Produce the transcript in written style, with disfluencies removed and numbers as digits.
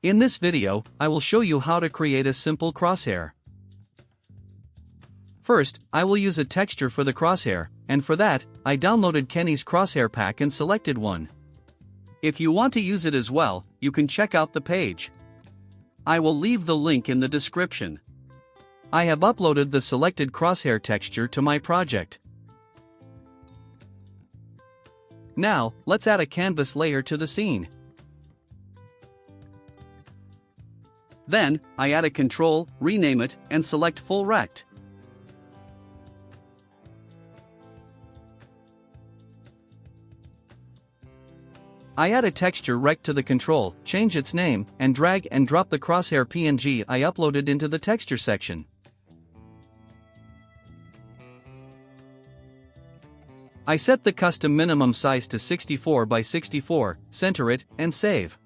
In this video, I will show you how to create a simple crosshair. First, I will use a texture for the crosshair, and for that, I downloaded Kenny's crosshair pack and selected one. If you want to use it as well, you can check out the page. I will leave the link in the description. I have uploaded the selected crosshair texture to my project. Now, let's add a canvas layer to the scene. Then, I add a control, rename it, and select full rect. I add a texture rect to the control, change its name, and drag and drop the crosshair PNG I uploaded into the texture section. I set the custom minimum size to 64 by 64, center it, and save.